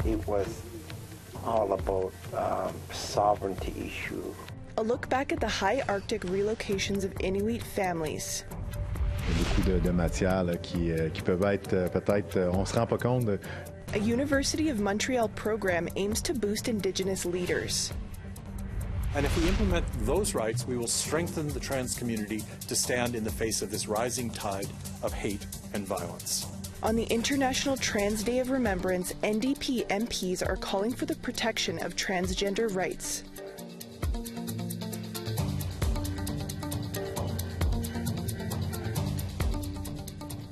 It was all about sovereignty issue. A look back at the high Arctic relocations of Inuit families. Il y a beaucoup de matières là, qui peuvent être peut-être, on se rend pas compte. A University of Montreal program aims to boost Indigenous leaders. And if we implement those rights, we will strengthen the trans community to stand in the face of this rising tide of hate and violence. On the International Trans Day of Remembrance, NDP MPs are calling for the protection of transgender rights.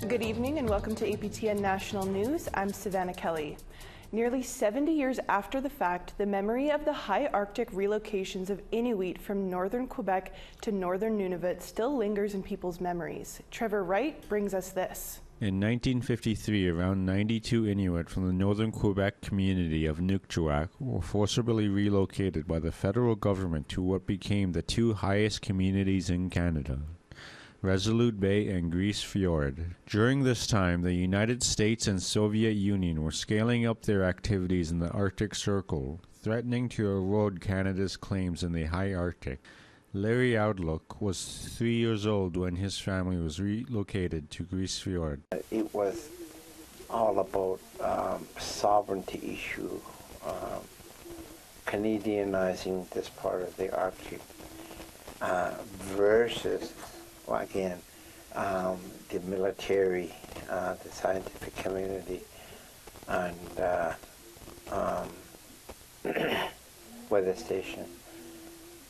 Good evening and welcome to APTN National News. I'm Savannah Kelly. Nearly 70 years after the fact, the memory of the high Arctic relocations of Inuit from northern Quebec to northern Nunavut still lingers in people's memories. Trevor Wright brings us this. In 1953, around 92 Inuit from the northern Quebec community of Inuvialuk were forcibly relocated by the federal government to what became the two highest communities in Canada, Resolute Bay and Grise Fiord. During this time, the United States and Soviet Union were scaling up their activities in the Arctic Circle, threatening to erode Canada's claims in the high Arctic. Larry Outlook was 3 years old when his family was relocated to Grise Fiord. It was all about sovereignty issue, Canadianizing this part of the Arctic versus, well, again, the military, the scientific community, and weather station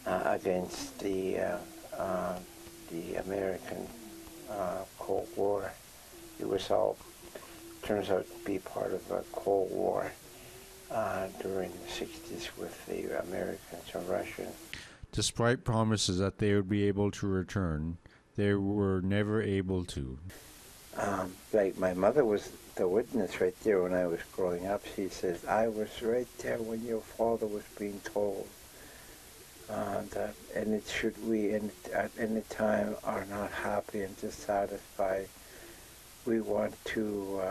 against the American Cold War. It was all turns out to be part of the Cold War during the 60s with the Americans and Russians. Despite promises that they would be able to return, they were never able to. Like my mother was the witness right there when I was growing up. She says, I was right there when your father was being told that, and it should we at any time are not happy and dissatisfied, we want to,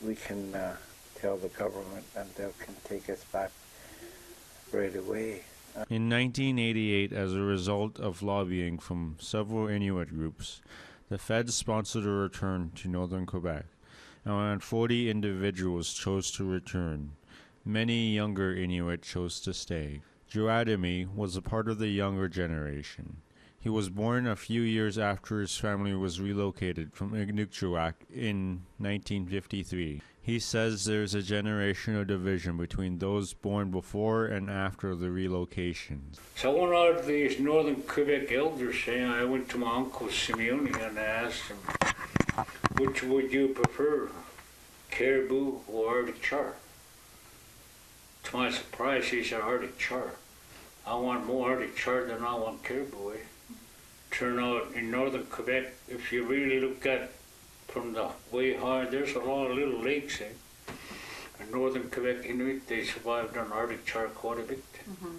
we can tell the government and they can take us back right away. In 1988, as a result of lobbying from several Inuit groups, the Feds sponsored a return to northern Quebec. Around 40 individuals chose to return. Many younger Inuit chose to stay. Joadimi was a part of the younger generation. He was born a few years after his family was relocated from Inuvialuk in 1953. He says there's a generational division between those born before and after the relocations. So one of these northern Quebec elders saying, I went to my uncle Simeone and I asked him, which would you prefer, caribou or Arctic char? To my surprise, he said Arctic char. I want more Arctic char than I want caribou. Turn out in northern Quebec, if you really look at from the way high, there's a lot of little lakes. In northern Quebec Inuit, they survived on Arctic char quite a bit. Mm-hmm.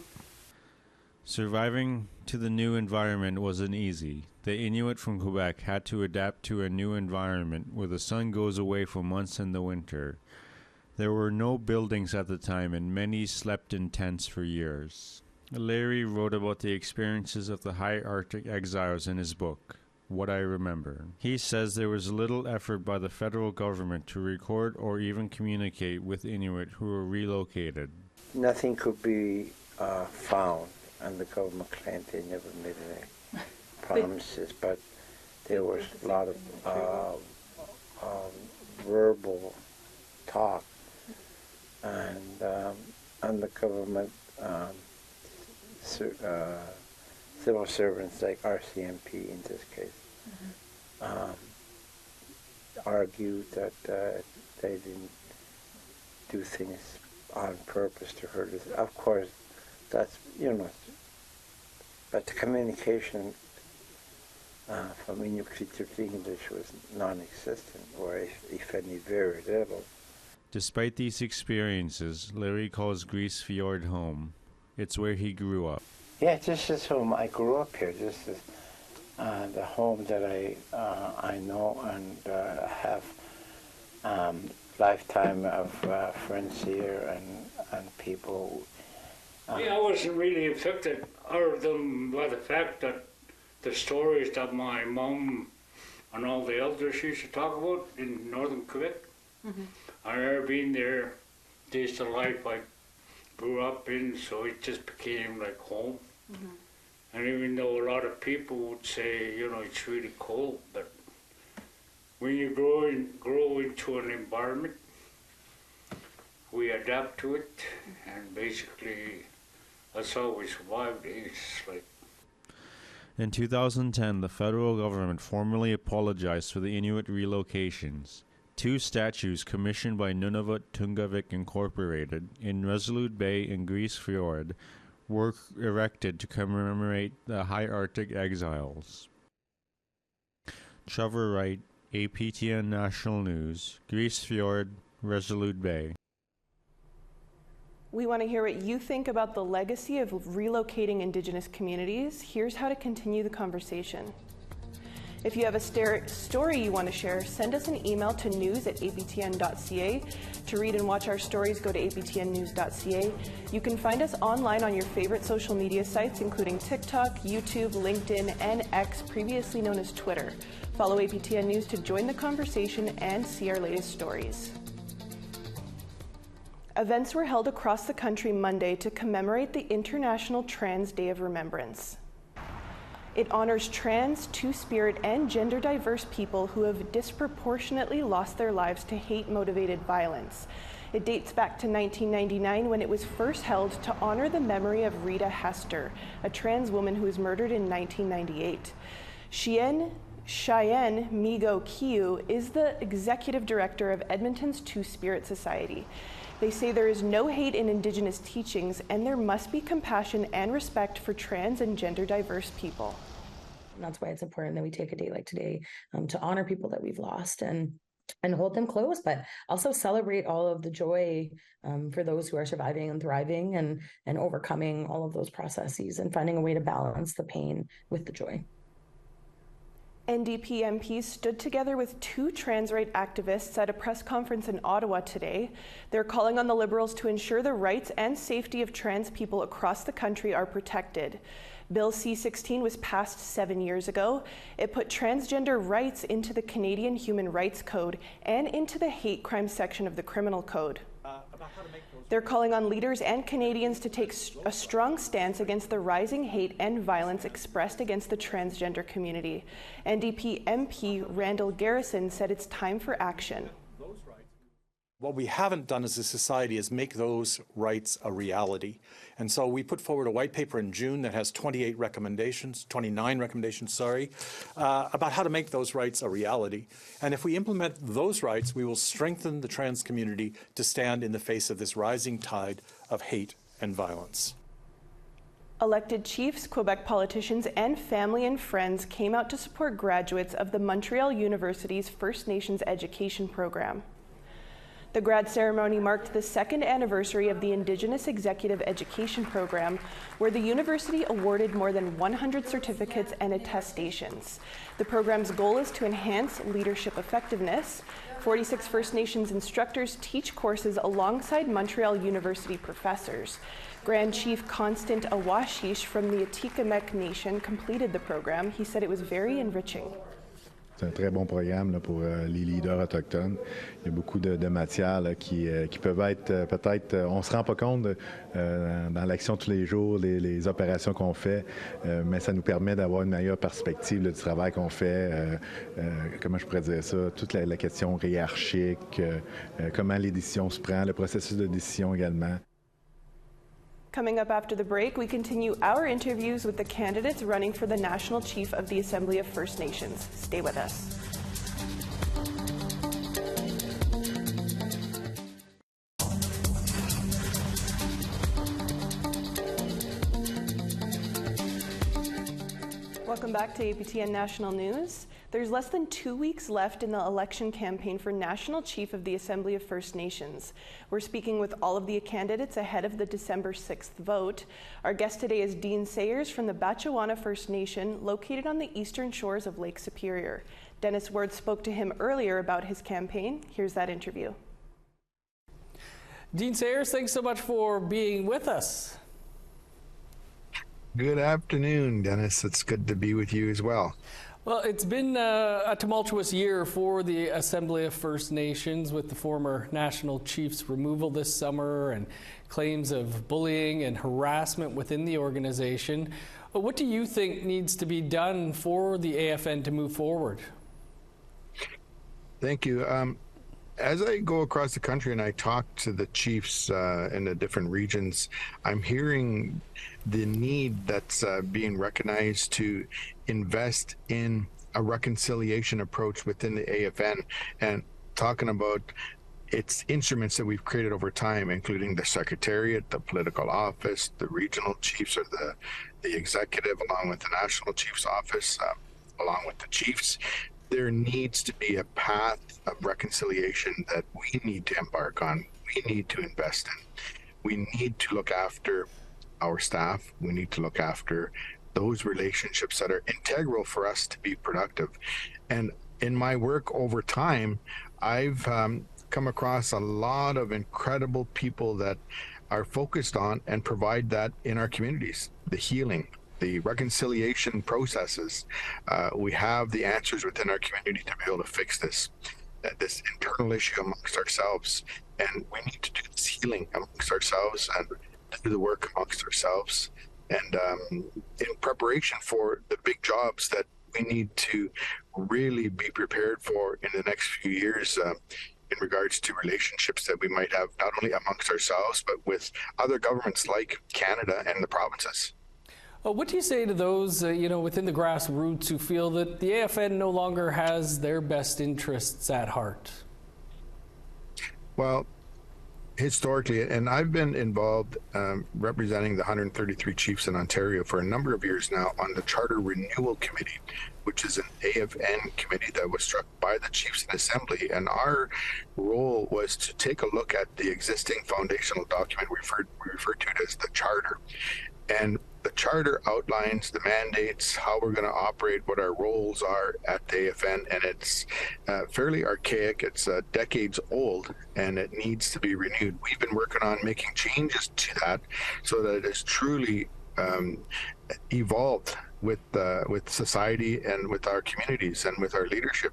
Surviving to the new environment wasn't easy. The Inuit from Quebec had to adapt to a new environment where the sun goes away for months in the winter. There were no buildings at the time and many slept in tents for years. Larry wrote about the experiences of the high Arctic exiles in his book, What I Remember. He says there was little effort by the federal government to record or even communicate with Inuit who were relocated. Nothing could be found, and the government claimed they never made any promises, but there was a lot of verbal talk, and the government civil servants like RCMP in this case argued that they didn't do things on purpose to hurt us. Of course, that's, but the communication from Inuit to English was non-existent, or if any, very little. Despite these experiences, Larry calls Grise Fiord home. It's where he grew up. Yeah, this is home. I grew up here. This is the home that I know and have lifetime of friends here and people. Yeah, I wasn't really affected other than by the fact that the stories that my mum and all the elders used to talk about in northern Quebec. Mm-hmm. I never been there. This the life I grew up in, so it just became like home. Mm-hmm. And even though a lot of people would say, you know, it's really cold, but when you grow into an environment, we adapt to it, and basically that's how we survived. It's like. In 2010, the federal government formally apologized for the Inuit relocations. 2 statues commissioned by Nunavut Tungavik Incorporated in Resolute Bay and Grise Fjord were erected to commemorate the High Arctic exiles. Trevor Wright, APTN National News, Grise Fjord, Resolute Bay. We want to hear what you think about the legacy of relocating Indigenous communities. Here's how to continue the conversation. If you have a story you want to share, send us an email to news@aptn.ca. To read and watch our stories, go to aptnnews.ca. You can find us online on your favorite social media sites, including TikTok, YouTube, LinkedIn, and X, previously known as Twitter. Follow APTN News to join the conversation and see our latest stories. Events were held across the country Monday to commemorate the International Trans Day of Remembrance. It honors trans, two-spirit, and gender-diverse people who have disproportionately lost their lives to hate-motivated violence. It dates back to 1999 when it was first held to honor the memory of Rita Hester, a trans woman who was murdered in 1998. Cheyenne Migo Kiu is the executive director of Edmonton's Two-Spirit Society. They say there is no hate in Indigenous teachings, and there must be compassion and respect for trans and gender-diverse people. And that's why it's important that we take a day like today to honor people that we've lost and hold them close, but also celebrate all of the joy for those who are surviving and thriving and overcoming all of those processes and finding a way to balance the pain with the joy. NDP MPs stood together with 2 trans rights activists at a press conference in Ottawa today. They're calling on the Liberals to ensure the rights and safety of trans people across the country are protected. Bill C-16 was passed 7 years ago. It put transgender rights into the Canadian Human Rights Code and into the hate crime section of the Criminal Code. They're calling on leaders and Canadians to take a strong stance against the rising hate and violence expressed against the transgender community. NDP MP Randall Garrison said it's time for action. What we haven't done as a society is make those rights a reality. And so we put forward a white paper in June that has 29 recommendations, about how to make those rights a reality. And if we implement those rights, we will strengthen the trans community to stand in the face of this rising tide of hate and violence. Elected chiefs, Quebec politicians, and family and friends came out to support graduates of the Montreal University's First Nations education program. The grad ceremony marked the 2nd anniversary of the Indigenous Executive Education Program, where the university awarded more than 100 certificates and attestations. The program's goal is to enhance leadership effectiveness. 46 First Nations instructors teach courses alongside Montreal University professors. Grand Chief Constant Awashish from the Atikamekw Nation completed the program. He said it was very enriching. C'est un très bon programme là, pour les leaders autochtones. Il y a beaucoup de matières là, qui peuvent être peut-être, on ne se rend pas compte dans l'action tous les jours, les opérations qu'on fait, mais ça nous permet d'avoir une meilleure perspective là, du travail qu'on fait. Comment je pourrais dire ça? Toute la question hiérarchique, comment les décisions se prennent, le processus de décision également. Coming up after the break, we continue our interviews with the candidates running for the National Chief of the Assembly of First Nations. Stay with us. Welcome back to APTN National News. There's less than 2 weeks left in the election campaign for National Chief of the Assembly of First Nations. We're speaking with all of the candidates ahead of the December 6th vote. Our guest today is Dean Sayers from the Batchewana First Nation, located on the eastern shores of Lake Superior. Dennis Ward spoke to him earlier about his campaign. Here's that interview. Dean Sayers, thanks so much for being with us. Good afternoon, Dennis. It's good to be with you as well. Well, it's been a tumultuous year for the Assembly of First Nations with the former National Chief's removal this summer and claims of bullying and harassment within the organization. What do you think needs to be done for the AFN to move forward? Thank you. As I go across the country and I talk to the chiefs in the different regions, I'm hearing the need that's being recognized to invest in a reconciliation approach within the AFN, and talking about its instruments that we've created over time, including the Secretariat, the political office, the regional chiefs, or the executive, along with the National Chief's Office, along with the chiefs. There needs to be a path of reconciliation that we need to embark on. We need to invest in. We need to look after our staff. We need to look after those relationships that are integral for us to be productive. And in my work over time, I've come across a lot of incredible people that are focused on and provide that in our communities, the healing, the reconciliation processes. We have the answers within our community to be able to fix this internal issue amongst ourselves. And we need to do this healing amongst ourselves and do the work amongst ourselves. And in preparation for the big jobs that we need to really be prepared for in the next few years, in regards to relationships that we might have not only amongst ourselves, but with other governments like Canada and the provinces. What do you say to those, within the grassroots who feel that the AFN no longer has their best interests at heart? Well, historically, and I've been involved representing the 133 chiefs in Ontario for a number of years now on the Charter Renewal Committee, which is an AFN committee that was struck by the chiefs in Assembly. And our role was to take a look at the existing foundational document. We refer to it as the Charter. And the Charter outlines the mandates, how we're going to operate, what our roles are at the AFN, and it's fairly archaic. It's decades old, and it needs to be renewed. We've been working on making changes to that so that it is truly evolved with society and with our communities and with our leadership.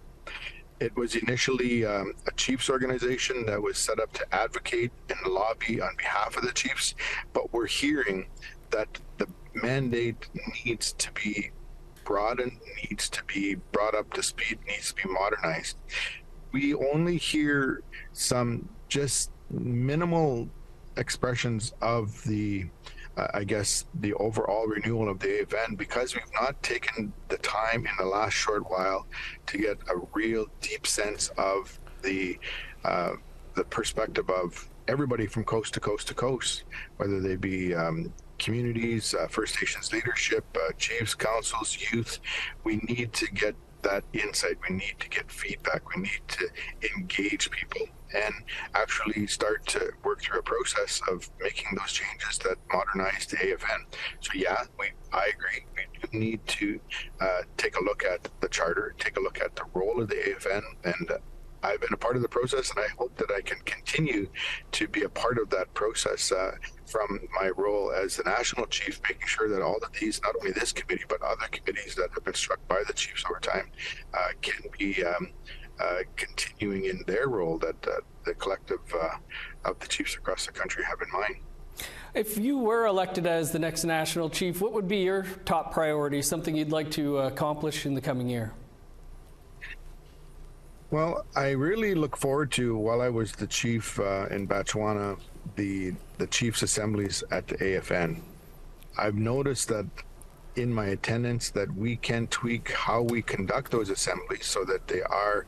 It was initially a chiefs organization that was set up to advocate and lobby on behalf of the chiefs, but we're hearing that the mandate needs to be broadened, needs to be brought up to speed, needs to be modernized. We only hear some just minimal expressions of the the overall renewal of the AFN, because we've not taken the time in the last short while to get a real deep sense of the perspective of everybody from coast to coast to coast, whether they be communities, First Nations leadership, chiefs, councils, youth. We need to get that insight. We need to get feedback. We need to engage people and actually start to work through a process of making those changes that modernize the AFN. So yeah, I agree. We do need to take a look at the Charter, take a look at the role of the AFN, and I've been a part of the process, and I hope that I can continue to be a part of that process from my role as the National Chief, making sure that all of these, not only this committee, but other committees that have been struck by the chiefs over time can be continuing in their role that the collective of the chiefs across the country have in mind. If you were elected as the next National Chief, what would be your top priority, something you'd like to accomplish in the coming year? Well, I really look forward to, while I was the chief in Botswana, the chiefs' assemblies at the AFN. I've noticed that in my attendance that we can tweak how we conduct those assemblies so that they are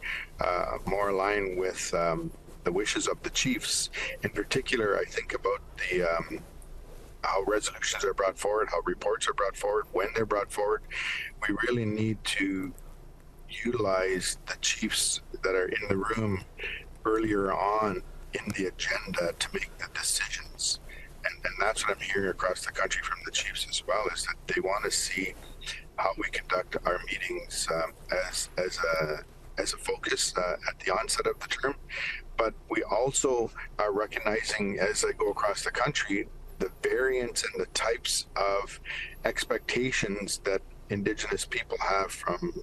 more aligned with the wishes of the chiefs. In particular, I think about the how resolutions are brought forward, how reports are brought forward, when they're brought forward. We really need to utilize the chiefs that are in the room earlier on in the agenda to make the decisions. And that's what I'm hearing across the country from the chiefs as well, is that they want to see how we conduct our meetings as as a focus at the onset of the term. But we also are recognizing, as I go across the country, the variance and the types of expectations that Indigenous people have from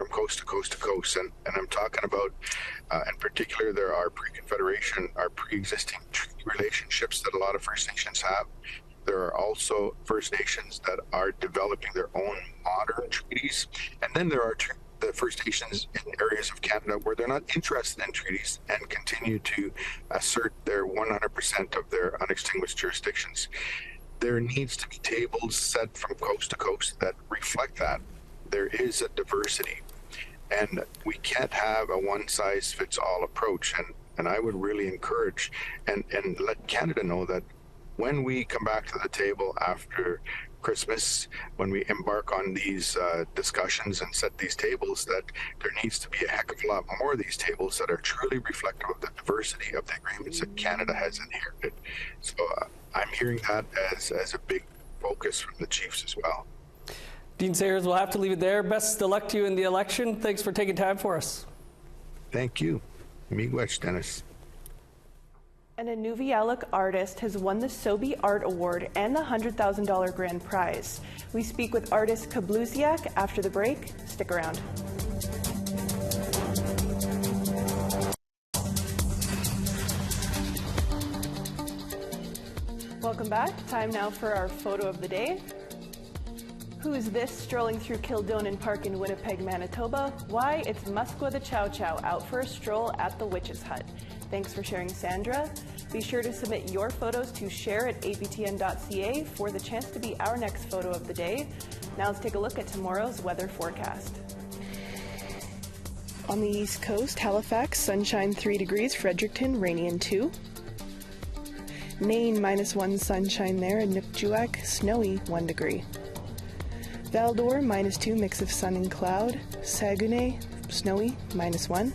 coast to coast to coast. And I'm talking about, in particular, there are pre-Confederation, our pre-existing treaty relationships that a lot of First Nations have. There are also First Nations that are developing their own modern treaties. And then there are the First Nations in areas of Canada where they're not interested in treaties and continue to assert their 100% of their unextinguished jurisdictions. There needs to be tables set from coast to coast that reflect that. There is a diversity, and we can't have a one-size-fits-all approach. And I would really encourage and let Canada know that when we come back to the table after Christmas, when we embark on these discussions and set these tables, that there needs to be a heck of a lot more of these tables that are truly reflective of the diversity of the agreements that Canada has inherited. So I'm hearing that as a big focus from the chiefs as well. Dean Sayers, we'll have to leave it there. Best of luck to you in the election. Thanks for taking time for us. Thank you. Miigwech, Dennis. An Inuvialuk artist has won the Sobey Art Award and the $100,000 grand prize. We speak with artist Kablusiak after the break. Stick around. Welcome back. Time now for our photo of the day. Who is this strolling through Kildonan Park in Winnipeg, Manitoba? Why, it's Muskwa the Chow Chow out for a stroll at the Witch's Hut. Thanks for sharing, Sandra. Be sure to submit your photos to share@aptn.ca for the chance to be our next photo of the day. Now let's take a look at tomorrow's weather forecast. On the East Coast, Halifax, sunshine 3 degrees, Fredericton, rainy and 2. Nain, -1, sunshine there, and Nipjuak, snowy, 1 degree. Val-d'Or, -2, mix of sun and cloud. Saguenay, snowy, -1.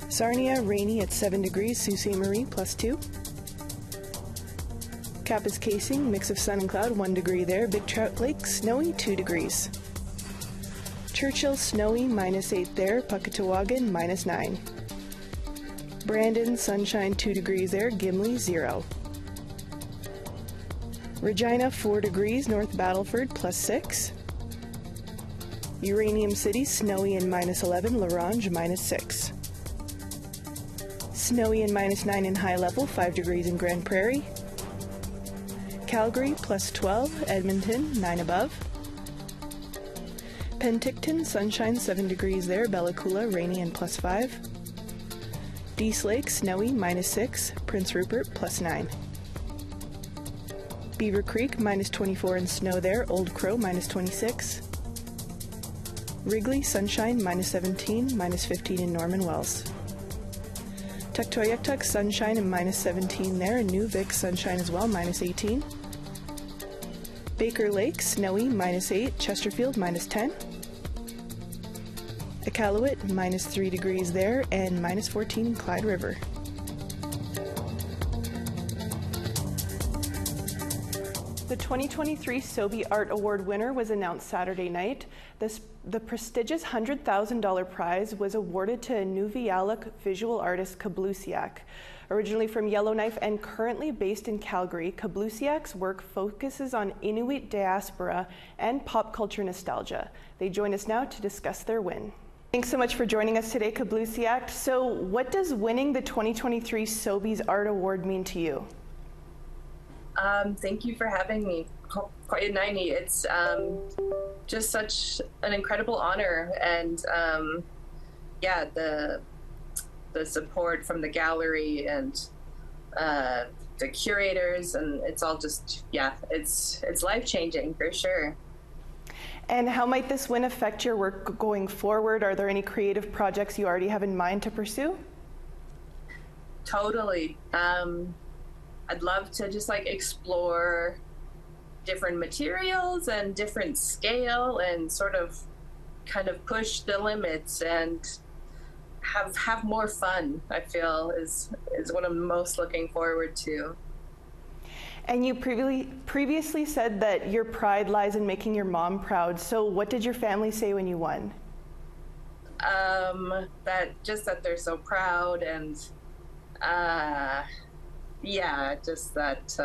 Sarnia, rainy at 7 degrees, Sault Ste. Marie, +2. Kapuskasing, mix of sun and cloud, 1 degree there. Big Trout Lake, snowy, 2 degrees. Churchill, snowy, -8 there. Puckatawagan, -9. Brandon, sunshine, 2 degrees there. Gimli, 0. Regina, 4 degrees. North Battleford, +6. Uranium City, snowy and -11. La Ronge, -6. Snowy and -9 in High Level, 5 degrees in Grand Prairie. Calgary, +12. Edmonton, 9 above. Penticton, sunshine, 7 degrees there. Bella Coola, rainy and +5. Dease Lake, snowy, -6. Prince Rupert, +9. Beaver Creek, -24 and snow there. Old Crow, -26. Wrigley, sunshine, -17, -15 in Norman Wells. Tuktoyaktuk, sunshine and -17 there. And New Vic, sunshine as well, -18. Baker Lake, snowy, -8. Chesterfield, -10. Iqaluit, -3 degrees there. And -14 in Clyde River. The 2023 Sobey Art Award winner was announced Saturday night. The prestigious $100,000 prize was awarded to Inuvialuk visual artist Kablusiak. Originally from Yellowknife and currently based in Calgary, Kablusiak's work focuses on Inuit diaspora and pop culture nostalgia. They join us now to discuss their win. Thanks so much for joining us today, Kablusiak. So what does winning the 2023 Sobey's Art Award mean to you? Thank you for having me. It's just such an incredible honor, and yeah, the support from the gallery and the curators, and it's all just, yeah, it's life-changing for sure. And how might this win affect your work going forward? Are there any creative projects you already have in mind to pursue? Totally. I'd love to just like explore different materials and different scale and sort of kind of push the limits and have more fun, I feel is what I'm most looking forward to. And you previously said that your pride lies in making your mom proud. So what did your family say when you won? that they're so proud, and just that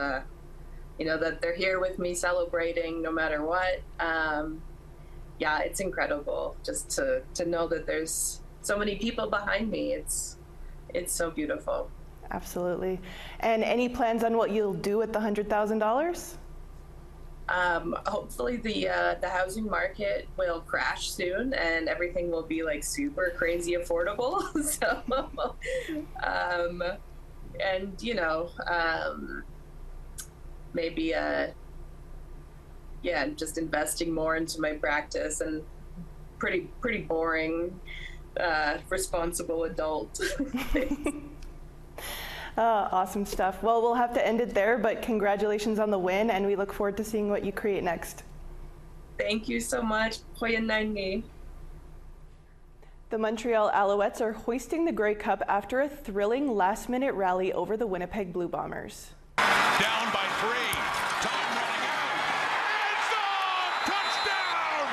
that they're here with me celebrating no matter what. It's incredible just to know that there's so many people behind me. It's so beautiful. Absolutely. And any plans on what you'll do with the $100,000? Hopefully the housing market will crash soon and everything will be like super crazy affordable. So, maybe just investing more into my practice, and pretty boring, responsible adult. Awesome stuff. Well, we'll have to end it there, but congratulations on the win, and we look forward to seeing what you create next. Thank you so much. The Montreal Alouettes are hoisting the Grey Cup after a thrilling last-minute rally over the Winnipeg Blue Bombers. Down by 3. Time running out. It's off! Touchdown!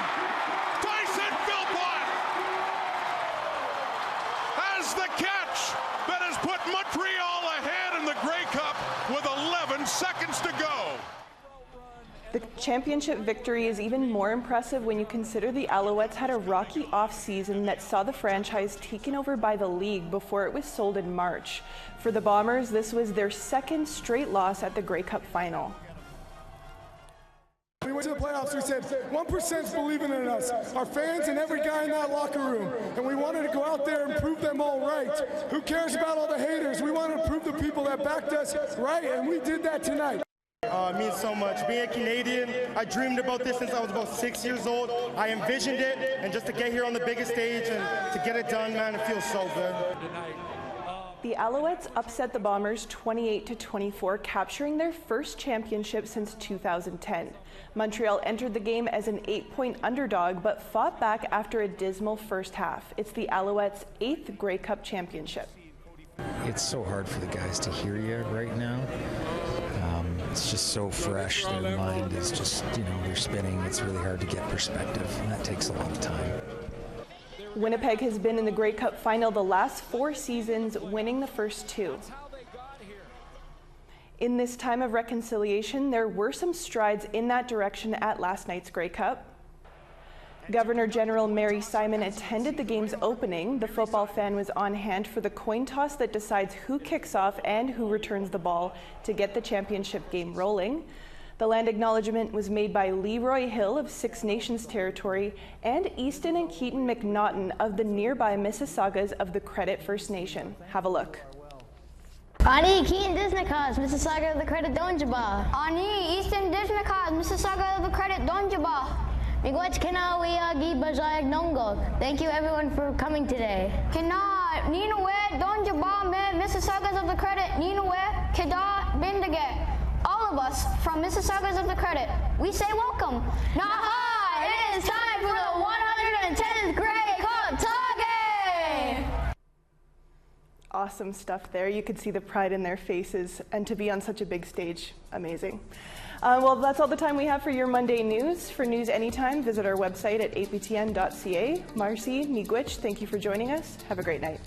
Tyson Philpott has the catch that has put Montreal ahead in the Grey Cup with 11 seconds to go. The championship victory is even more impressive when you consider the Alouettes had a rocky off-season that saw the franchise taken over by the league before it was sold in March. For the Bombers, this was their second straight loss at the Grey Cup final. We went to the playoffs, we said 1%'s believing in us, our fans and every guy in that locker room, and we wanted to go out there and prove them all right. Who cares about all the haters? We wanted to prove the people that backed us right, and we did that tonight. It means so much. Being a Canadian, I dreamed about this since I was about 6 years old. I envisioned it, and just to get here on the biggest stage and to get it done, man, it feels so good. The Alouettes upset the Bombers 28-24, capturing their first championship since 2010. Montreal entered the game as an 8-point underdog, but fought back after a dismal first half. It's the Alouettes' 8th Grey Cup championship. It's so hard for the guys to hear you right now. It's just so fresh. Their mind is just, they're spinning. It's really hard to get perspective, and that takes a lot of time. Winnipeg has been in the Grey Cup final the last 4 seasons, winning the first 2. In this time of reconciliation, there were some strides in that direction at last night's Grey Cup. Governor General Mary Simon attended the game's opening. The football fan was on hand for the coin toss that decides who kicks off and who returns the ball to get the championship game rolling. The land acknowledgement was made by Leroy Hill of Six Nations territory and Easton and Keaton McNaughton of the nearby Mississaugas of the Credit First Nation. Have a look. Ani Keaton Disnakas, Mississauga of the Credit Donjaba. Ani Easton Disnakas, Mississauga of the Credit Donjaba. Thank you everyone for coming today. Mississaugas of the Credit, all of us from Mississaugas of the Credit, we say welcome. Naha, it is time for the 110th Grey Cup Tage! Awesome stuff there. You could see the pride in their faces, and to be on such a big stage, amazing. Well, that's all the time we have for your Monday news. For news anytime, visit our website at aptn.ca. Marcy, Miigwech, thank you for joining us. Have a great night.